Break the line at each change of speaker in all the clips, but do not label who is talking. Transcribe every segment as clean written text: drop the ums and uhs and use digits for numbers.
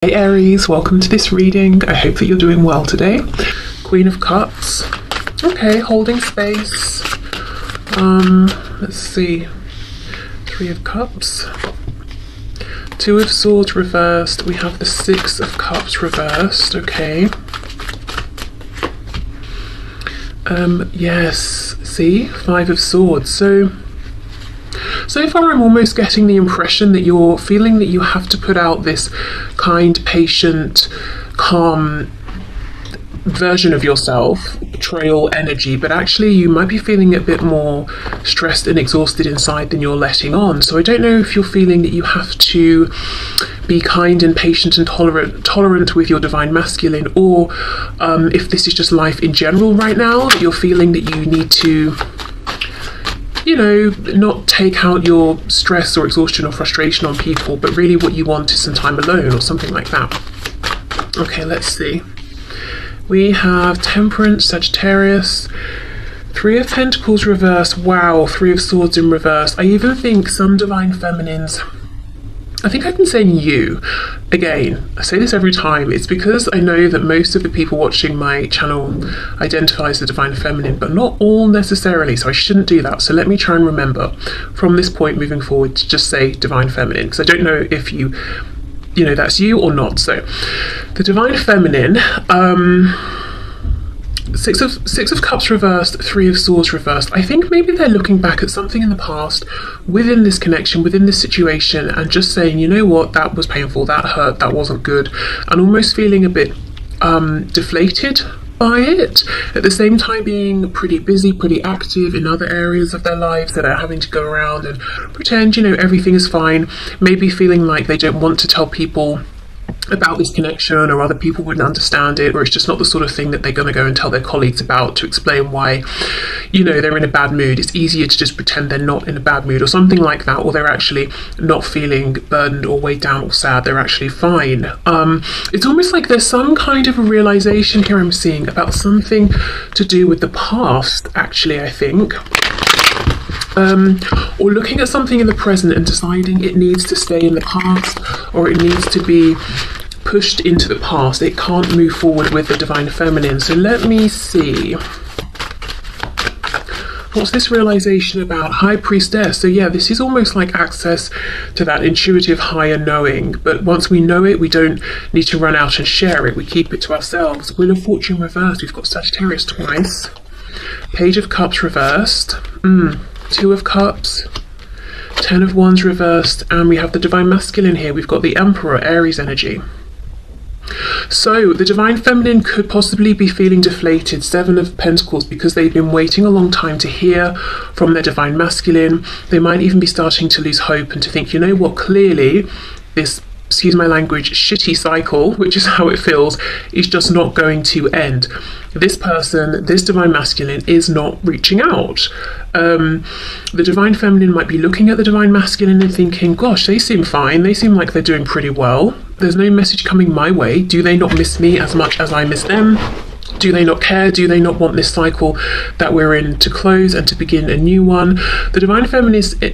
Hey Aries, welcome to this reading. I hope that you're doing well today. Queen of Cups. Okay, holding space. Let's see. Three of Cups. Two of Swords reversed. We have the Six of Cups reversed. Okay. Yes. See? Five of Swords. So far I'm almost getting the impression that you're feeling that you have to put out this kind, patient, calm version of yourself, betrayal energy, but actually you might be feeling a bit more stressed and exhausted inside than you're letting on. So I don't know if you're feeling that you have to be kind and patient and tolerant with your divine masculine, or if this is just life in general right now, that you're feeling that you need to, you know, not take out your stress or exhaustion or frustration on people, but really what you want is some time alone or something like that. Okay, let's see. We have Temperance, Sagittarius, Three of Pentacles reverse. Wow, Three of Swords in reverse. I even think some divine feminines, I think I've been saying you. Again, I say this every time. It's because I know that most of the people watching my channel identify as the divine feminine, but not all necessarily, so I shouldn't do that. So let me try and remember from this point moving forward to just say divine feminine, because I don't know if you know that's you or not. So the divine feminine, Six of Cups reversed, Three of Swords reversed. I think maybe they're looking back at something in the past within this connection, within this situation, and just saying, you know what, that was painful, that hurt, that wasn't good, and almost feeling a bit deflated by it. At the same time being pretty busy, pretty active in other areas of their lives that are having to go around and pretend, you know, everything is fine. Maybe feeling like they don't want to tell people about this connection, or other people wouldn't understand it, or it's just not the sort of thing that they're going to go and tell their colleagues about to explain why, you know, they're in a bad mood. It's easier to just pretend they're not in a bad mood or something like that, or they're actually not feeling burdened or weighed down or sad, they're actually fine. It's almost like there's some kind of a realization here I'm seeing about something to do with the past, actually, I think. Or looking at something in the present and deciding it needs to stay in the past, or it needs to be pushed into the past. It can't move forward with the divine feminine. So let me see. What's this realization about? High Priestess. So yeah, this is almost like access to that intuitive higher knowing. But once we know it, we don't need to run out and share it. We keep it to ourselves. Wheel of Fortune reversed. We've got Sagittarius twice. Page of Cups reversed. Two of Cups, Ten of Wands reversed, and we have the divine masculine here. We've got the Emperor, Aries energy. So the divine feminine could possibly be feeling deflated, Seven of Pentacles, because they've been waiting a long time to hear from their divine masculine. They might even be starting to lose hope and to think, you know what, clearly this, excuse my language, shitty cycle, which is how it feels, is just not going to end. This person, this divine masculine, is not reaching out. The divine feminine might be looking at the divine masculine and thinking, gosh, they seem fine, they seem like they're doing pretty well. There's no message coming my way. Do they not miss me as much as I miss them? Do they not care? Do they not want this cycle that we're in to close and to begin a new one? The divine feminine is the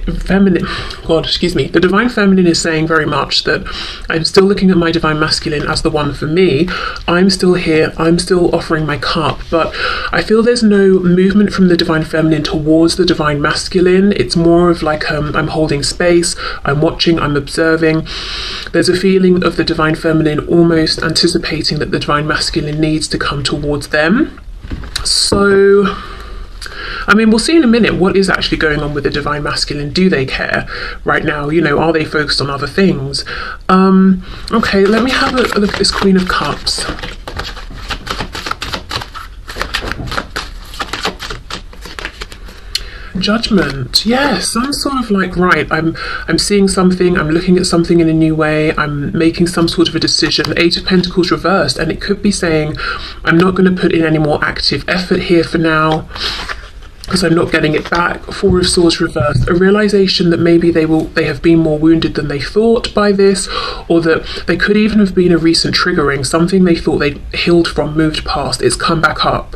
divine feminine is saying very much that I'm still looking at my divine masculine as the one for me. I'm still here. I'm still offering my cup, but I feel there's no movement from the divine feminine towards the divine masculine. It's more of like I'm holding space, I'm watching, I'm observing. There's a feeling of the divine feminine almost anticipating that the divine masculine needs to come towards them. So, I mean, we'll see in a minute what is actually going on with the divine masculine. Do they care right now? You know, are they focused on other things? Okay, let me have a look at this Queen of Cups. Judgment. Yes, I'm sort of like, right, I'm seeing something, I'm looking at something in a new way, I'm making some sort of a decision. Eight of Pentacles reversed, and it could be saying I'm not going to put in any more active effort here for now because I'm not getting it back. Four of Swords reversed. A realization that maybe they have been more wounded than they thought by this, or that they could even have been a recent triggering, something they thought they'd healed from, moved past, it's come back up.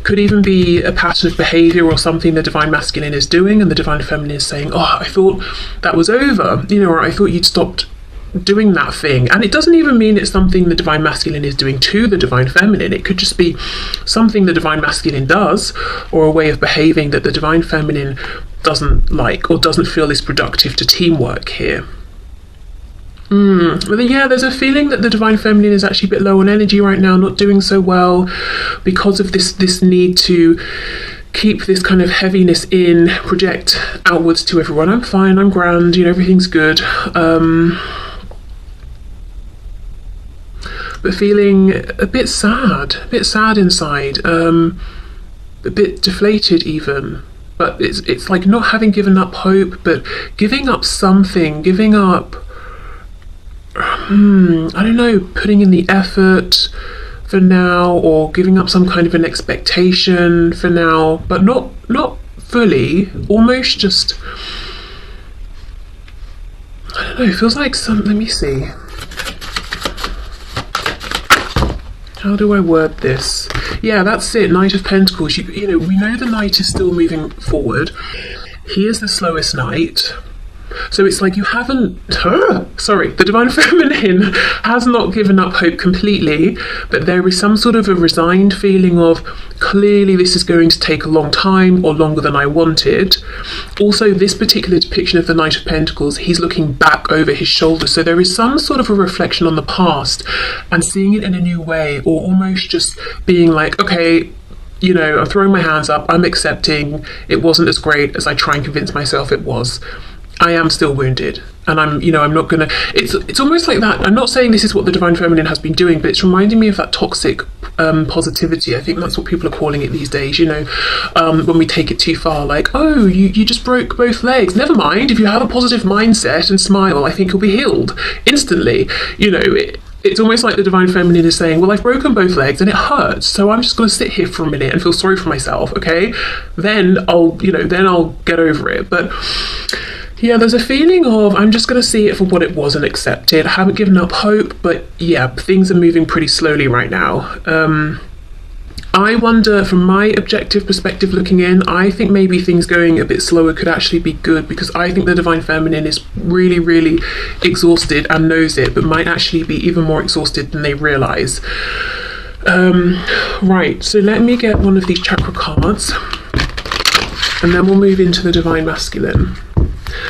Could even be a pattern of behavior or something the divine masculine is doing, and the divine feminine is saying, oh, I thought that was over, you know, or I thought you'd stopped doing that thing. And it doesn't even mean it's something the divine masculine is doing to the divine feminine. It could just be something the divine masculine does, or a way of behaving that the divine feminine doesn't like or doesn't feel is productive to teamwork here. But yeah, there's a feeling that the divine feminine is actually a bit low on energy right now, not doing so well because of this need to keep this kind of heaviness in, project outwards to everyone. I'm fine, I'm grand, everything's good. But feeling a bit sad inside, a bit deflated even. But it's like not having given up hope, but giving up something, giving up, I don't know, putting in the effort for now, or giving up some kind of an expectation for now, but not fully, almost just, I don't know, it feels like let me see. How do I word this? Yeah, that's it, Knight of Pentacles. We know the Knight is still moving forward. He is the slowest Knight. So it's like you haven't, the divine feminine has not given up hope completely, but there is some sort of a resigned feeling of, clearly this is going to take a long time, or longer than I wanted. Also, this particular depiction of the Knight of Pentacles, he's looking back over his shoulder, so there is some sort of a reflection on the past and seeing it in a new way, or almost just being like, okay, I'm throwing my hands up, I'm accepting it wasn't as great as I try and convince myself it was. I am still wounded, and I'm not gonna, it's almost like that. I'm not saying this is what the divine feminine has been doing, but it's reminding me of that toxic positivity. I think that's what people are calling it these days, when we take it too far, like, oh, you just broke both legs. Never mind, if you have a positive mindset and smile, I think you'll be healed instantly. It's almost like the divine feminine is saying, well, I've broken both legs and it hurts, so I'm just going to sit here for a minute and feel sorry for myself, okay? Then I'll get over it. But yeah, there's a feeling of, I'm just going to see it for what it was and accept it. I haven't given up hope, but yeah, things are moving pretty slowly right now. I wonder, from my objective perspective looking in, I think maybe things going a bit slower could actually be good, because I think the divine feminine is really, really exhausted and knows it, but might actually be even more exhausted than they realise. Right, so let me get one of these chakra cards, and then we'll move into the divine masculine.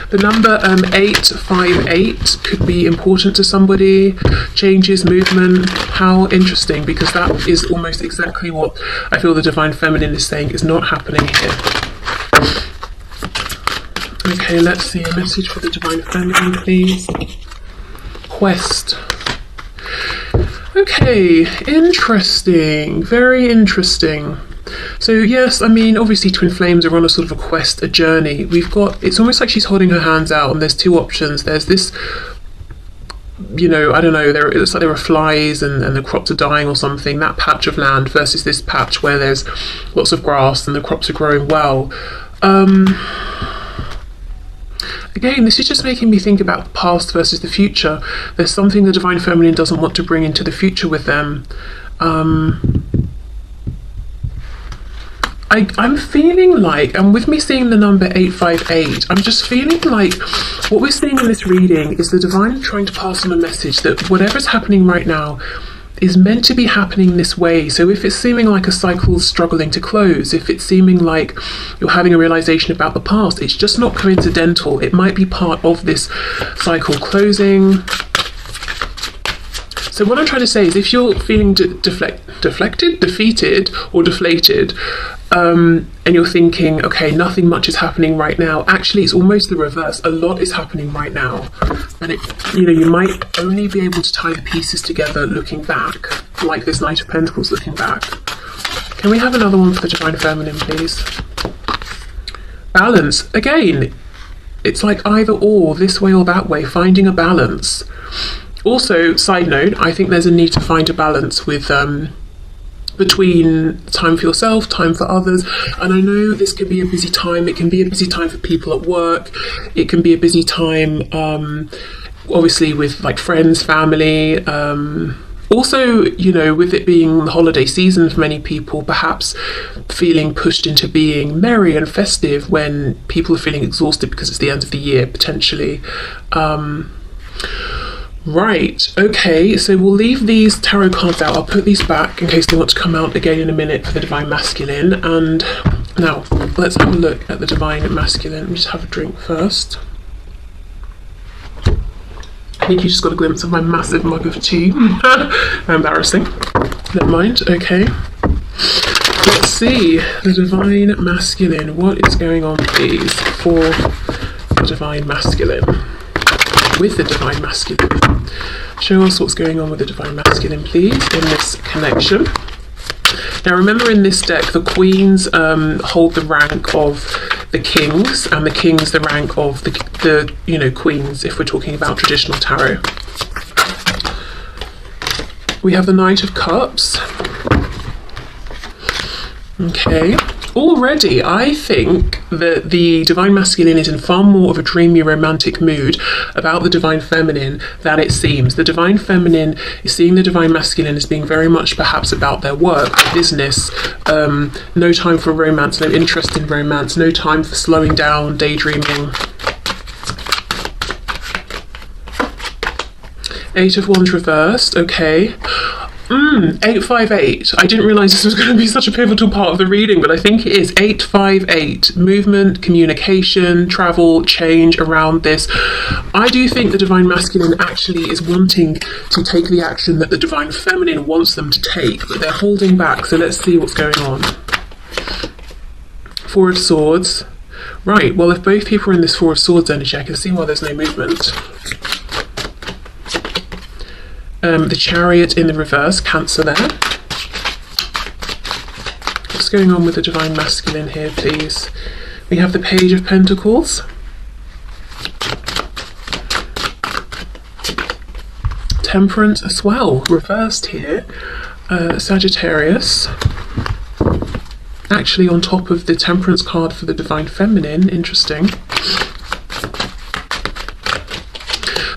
The number 858 could be important to somebody. Changes, movement. How interesting, because that is almost exactly what I feel the divine feminine is saying is not happening here. Okay, let's see a message for the divine feminine, please. Quest. Okay, interesting, very interesting. So yes, I mean, obviously twin flames are on a sort of a quest, a journey. It's almost like she's holding her hands out, and there's two options. There's this, I don't know, it looks like there are flies and the crops are dying or something, that patch of land, versus this patch where there's lots of grass and the crops are growing well. Again, this is just making me think about the past versus the future. There's something the divine feminine doesn't want to bring into the future with them. I'm feeling like, and with me seeing the number 858, I'm just feeling like what we're seeing in this reading is the divine trying to pass on a message that whatever's happening right now is meant to be happening this way. So if it's seeming like a cycle's struggling to close, if it's seeming like you're having a realization about the past, it's just not coincidental. It might be part of this cycle closing. So what I'm trying to say is, if you're feeling defeated or deflated, and you're thinking, okay, nothing much is happening right now, actually it's almost the reverse. A lot is happening right now, and you might only be able to tie the pieces together looking back, like this Knight of Pentacles looking back. Can we have another one for the divine feminine, please? Balance. Again, it's like either or, this way or that way, finding a balance. Also, side note, I think there's a need to find a balance with between time for yourself, time for others. And I know this can be a busy time. It can be a busy time for people at work. It can be a busy time, obviously, with like friends, family. Also, with it being the holiday season for many people, perhaps feeling pushed into being merry and festive when people are feeling exhausted because it's the end of the year, potentially. Right, okay, so we'll leave these tarot cards out. I'll put these back in case they want to come out again in a minute for the Divine Masculine. And now, let's have a look at the Divine Masculine. Let me just have a drink first. I think you just got a glimpse of my massive mug of tea. Embarrassing. Never mind, okay. Let's see, the Divine Masculine. What is going on, please, for the Divine Masculine? With the Divine Masculine. Show us what's going on with the Divine Masculine, please, in this connection. Now remember, in this deck, the Queens hold the rank of the Kings, and the Kings the rank of the Queens, if we're talking about traditional tarot. We have the Knight of Cups. Okay. Already, I think that the Divine Masculine is in far more of a dreamy, romantic mood about the Divine Feminine than it seems. The Divine Feminine is seeing the Divine Masculine as being very much perhaps about their work, their business, no time for romance, no interest in romance, no time for slowing down, daydreaming. Eight of Wands reversed, okay. 858. I didn't realise this was going to be such a pivotal part of the reading, but I think it is. 858. Movement, communication, travel, change around this. I do think the Divine Masculine actually is wanting to take the action that the Divine Feminine wants them to take, but they're holding back, so let's see what's going on. Four of Swords. Right, well, if both people are in this Four of Swords energy, I can see why there's no movement. The Chariot in the reverse, Cancer there. What's going on with the Divine Masculine here, please? We have the Page of Pentacles. Temperance as well, reversed here. Sagittarius. Actually on top of the Temperance card for the Divine Feminine, interesting.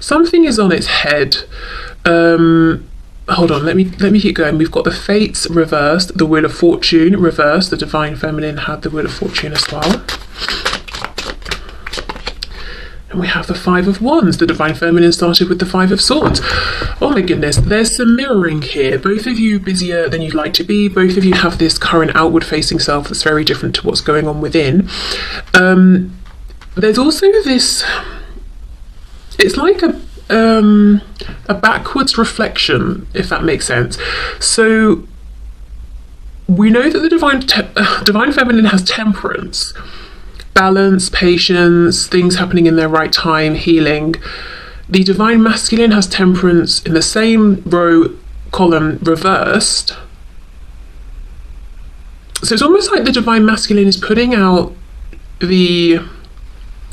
Something is on its head. Hold on, let me keep going. We've got the Fates reversed, the Wheel of Fortune reversed. The Divine Feminine had the Wheel of Fortune as well. And we have the Five of Wands. The Divine Feminine started with the Five of Swords. Oh my goodness, there's some mirroring here. Both of you busier than you'd like to be. Both of you have this current outward facing self that's very different to what's going on within. There's also this, it's like a backwards reflection, if that makes sense. So we know that the Divine Feminine has temperance, balance, patience, things happening in their right time, healing. The Divine Masculine has temperance in the same row column reversed. So it's almost like the Divine Masculine is putting out the,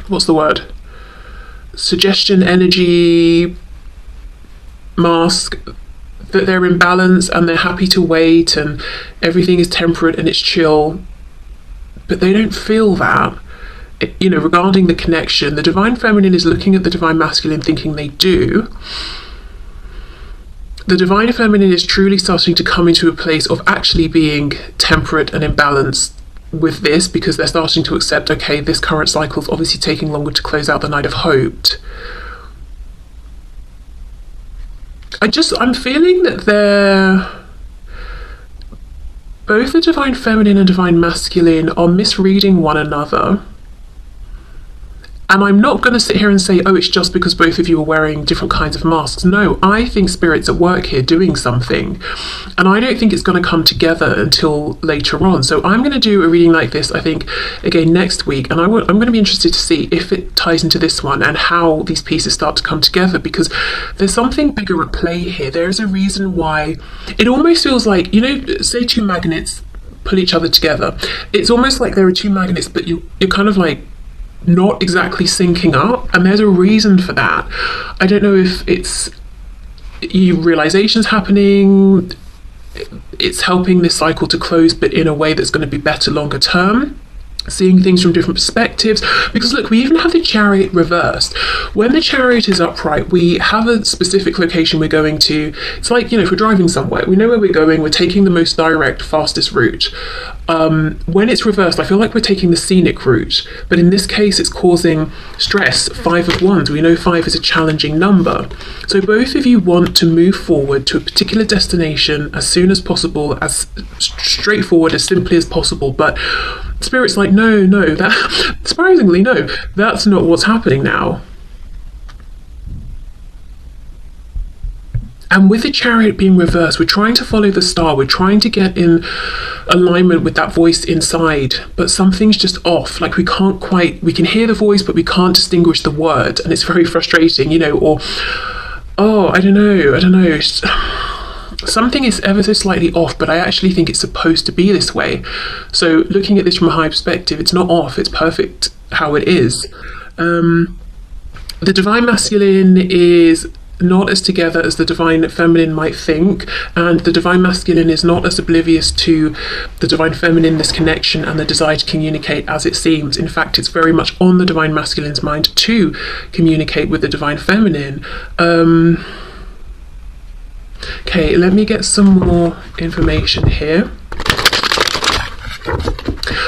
what's the word? Suggestion, energy, mask, that they're in balance and they're happy to wait and everything is temperate and it's chill, but they don't feel that. Regarding the connection, the Divine Feminine is looking at the Divine Masculine thinking they do. The Divine Feminine is truly starting to come into a place of actually being temperate and in balance with this, because they're starting to accept, okay, this current cycle is obviously taking longer to close out than I'd have hoped. I'm feeling that both the Divine Feminine and Divine Masculine are misreading one another. And I'm not going to sit here and say, oh, it's just because both of you are wearing different kinds of masks. No, I think Spirit's at work here doing something. And I don't think it's going to come together until later on. So I'm going to do a reading like this, I think, again next week. And I'm going to be interested to see if it ties into this one and how these pieces start to come together, because there's something bigger at play here. There is a reason why it almost feels like, say two magnets pull each other together. It's almost like there are two magnets, but you're kind of like not exactly syncing up, and there's a reason for that. I don't know if it's realizations happening, it's helping this cycle to close, but in a way that's going to be better longer term. seeing things from different perspectives. Because look, we even have the Chariot reversed. When the Chariot is upright, we have a specific location we're going to. It's like, if we're driving somewhere, we know where we're going, we're taking the most direct, fastest route. When it's reversed, I feel like we're taking the scenic route, but in this case it's causing stress. 5 of Wands, we know 5 is a challenging number. So both of you want to move forward to a particular destination as soon as possible, as straightforward, as simply as possible, but Spirit's like, no, that surprisingly, no, that's not what's happening now. And with the Chariot being reversed, we're trying to follow the star, we're trying to get in alignment with that voice inside, but something's just off. Like we can hear the voice, but we can't distinguish the word, and it's very frustrating, or, I don't know. Something is ever so slightly off, but I actually think it's supposed to be this way. So looking at this from a high perspective, it's not off, it's perfect how it is. The Divine Masculine is not as together as the Divine Feminine might think, and the Divine Masculine is not as oblivious to the Divine Feminine, this connection and the desire to communicate, as it seems. In fact, it's very much on the Divine Masculine's mind to communicate with the Divine Feminine. Okay, let me get some more information here.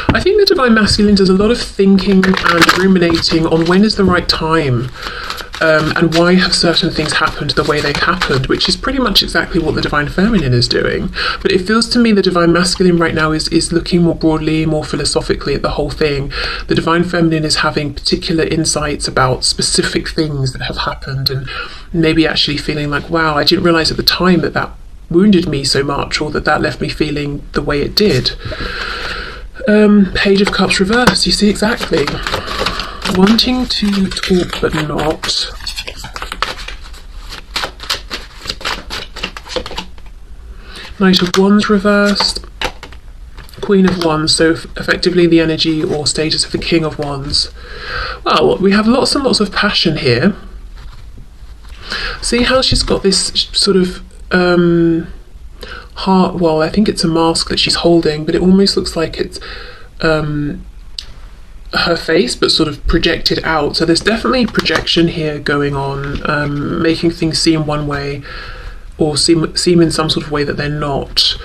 I think the Divine Masculine does a lot of thinking and ruminating on when is the right time, and why have certain things happened the way they've happened, which is pretty much exactly what the Divine Feminine is doing. But it feels to me the Divine Masculine right now is looking more broadly, more philosophically at the whole thing. The Divine Feminine is having particular insights about specific things that have happened, and maybe actually feeling like, wow, I didn't realise at the time that wounded me so much, or that left me feeling the way it did. Page of Cups reversed, you see exactly. Wanting to talk but not. Knight of Wands reversed. Queen of Wands, so effectively the energy or status of the King of Wands. Well, we have lots and lots of passion here. See how she's got this sort of heart, well, I think it's a mask that she's holding, but it almost looks like it's her face, but sort of projected out. So there's definitely projection here going on, making things seem one way, or seem in some sort of way that they're not.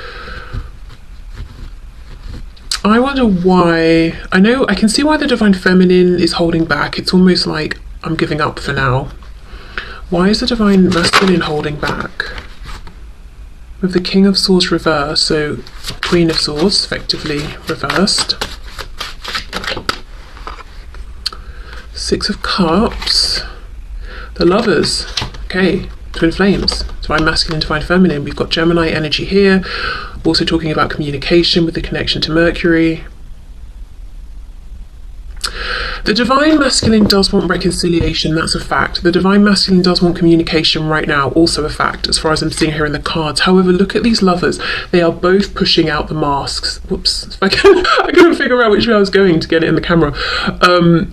I wonder why. I can see why the Divine Feminine is holding back. It's almost like, I'm giving up for now. Why is the Divine Masculine holding back? With the King of Swords reversed, so Queen of Swords effectively reversed. 6 of Cups. The Lovers. Okay, Twin Flames. Divine Masculine, Divine Feminine. We've got Gemini energy here. Also talking about communication with the connection to Mercury. The Divine Masculine does want reconciliation, that's a fact. The Divine Masculine does want communication right now, also a fact, as far as I'm seeing here in the cards. However, look at these lovers. They are both pushing out the masks. Whoops, I couldn't figure out which way I was going to get it in the camera.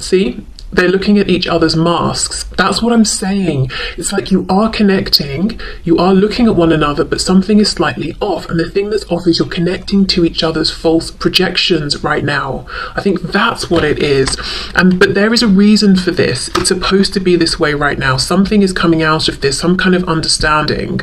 See? They're looking at each other's masks. That's what I'm saying. It's like you are connecting, you are looking at one another, but something is slightly off. And the thing that's off is you're connecting to each other's false projections right now. I think that's what it is. But there is a reason for this. It's supposed to be this way right now. Something is coming out of this, some kind of understanding.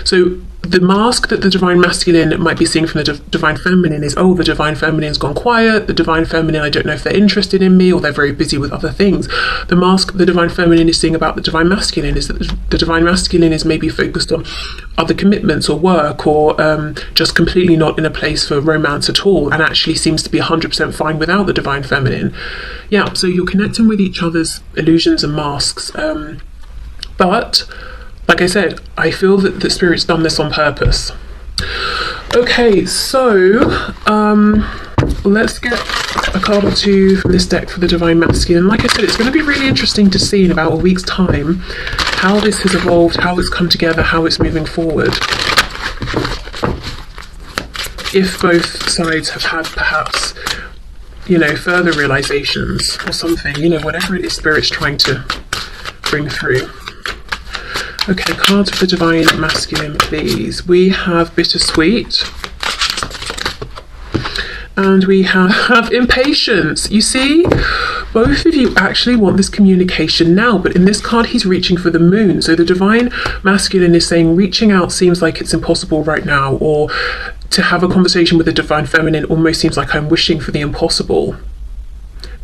So the mask that the Divine Masculine might be seeing from the Divine Feminine is, oh, the Divine Feminine's gone quiet, the Divine Feminine, I don't know if they're interested in me, or they're very busy with other things. The mask the Divine Feminine is seeing about the Divine Masculine is that the Divine Masculine is maybe focused on other commitments or work, or just completely not in a place for romance at all, and actually seems to be 100% fine without the Divine Feminine. Yeah, so you're connecting with each other's illusions and masks, but like I said, I feel that the Spirit's done this on purpose. Okay, so let's get a card or two from this deck for the Divine Masculine. Like I said, it's going to be really interesting to see in about a week's time how this has evolved, how it's come together, how it's moving forward. If both sides have had perhaps, further realizations or something, whatever it is Spirit's trying to bring through. Okay, cards for the Divine Masculine, please. We have Bittersweet And we have impatience. You see, both of you actually want this communication now, but in this card, he's reaching for the moon. So the divine masculine is saying reaching out seems like it's impossible right now, or to have a conversation with the divine feminine almost seems like I'm wishing for the impossible.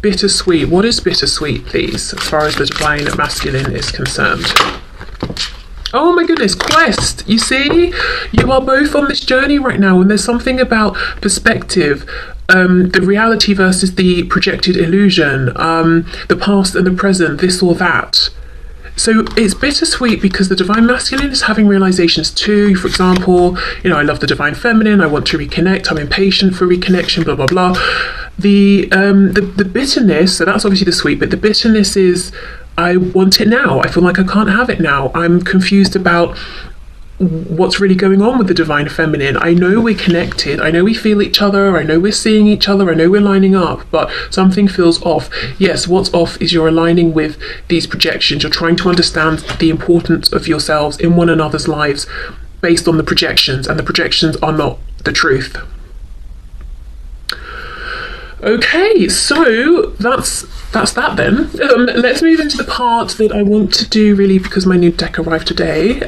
Bittersweet. What is bittersweet, please, as far as the divine masculine is concerned? Oh my goodness, quest. You see, you are both on this journey right now, and there's something about perspective, the reality versus the projected illusion, the past and the present, this or that. So it's bittersweet because the divine masculine is having realizations too. For example, you know, I love the divine feminine, I want to reconnect, I'm impatient for reconnection, blah blah blah. The bitterness, so that's obviously the sweet, but the bitterness is I want it now. I feel like I can't have it now. I'm confused about what's really going on with the divine feminine. I know we're connected, I know we feel each other, I know we're seeing each other, I know we're lining up, but something feels off. Yes, what's off is you're aligning with these projections. You're trying to understand the importance of yourselves in one another's lives based on the projections, and the projections are not the truth. Okay, so that's that then. Let's move into the part that I want to do really because my new deck arrived today.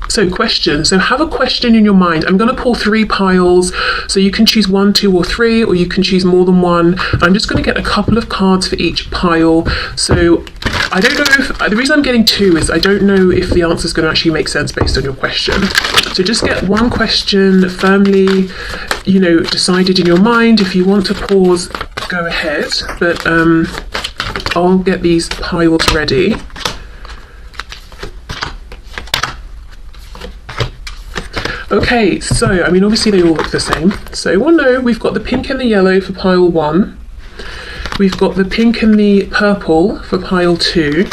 So question. So have a question in your mind. I'm going to pull 3 piles. So you can choose 1, 2 or 3, or you can choose more than one. I'm just going to get a couple of cards for each pile. So I don't know if, the reason I'm getting 2 is I don't know if the answer is going to actually make sense based on your question. So just get one question firmly, you know, decided in your mind. If you want to pause, go ahead, but I'll get these piles ready. Okay, so I mean obviously they all look the same. So well, no, we've got the pink and the yellow for pile 1. We've got the pink and the purple for pile 2,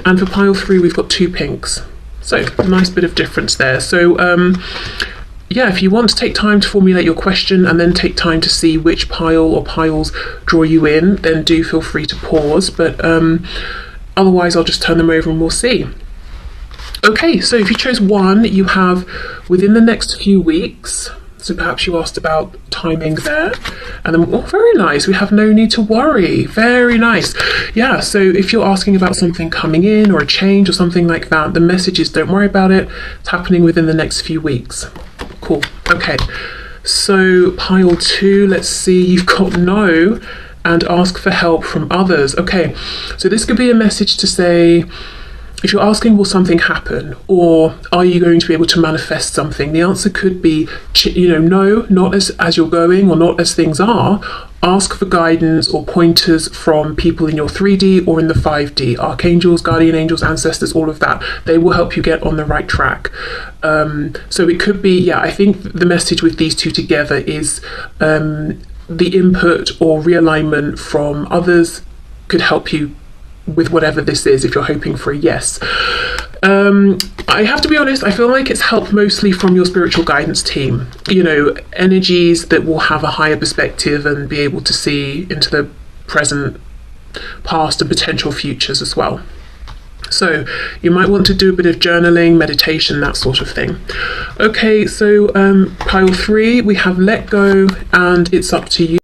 and for pile 3 we've got 2 pinks. So a nice bit of difference there. So yeah, if you want to take time to formulate your question and then take time to see which pile or piles draw you in, then do feel free to pause, but otherwise I'll just turn them over and we'll see. Okay, so if you chose 1, you have within the next few weeks. So perhaps you asked about timing there. And then, oh, very nice. We have no need to worry. Very nice. Yeah, so if you're asking about something coming in or a change or something like that, the message is don't worry about it. It's happening within the next few weeks. Cool. Okay, so pile 2, let's see. You've got no and ask for help from others. Okay, so this could be a message to say, if you're asking, will something happen, or are you going to be able to manifest something? The answer could be, you know, no, not as you're going or not as things are. Ask for guidance or pointers from people in your 3D or in the 5D, archangels, guardian angels, ancestors, all of that. They will help you get on the right track. So it could be, yeah, I think the message with these two together is the input or realignment from others could help you with whatever this is, if you're hoping for a yes. I have to be honest, I feel like it's helped mostly from your spiritual guidance team, you know, energies that will have a higher perspective and be able to see into the present, past and potential futures as well. So you might want to do a bit of journaling, meditation, that sort of thing. Okay, so pile 3, we have let go and it's up to you.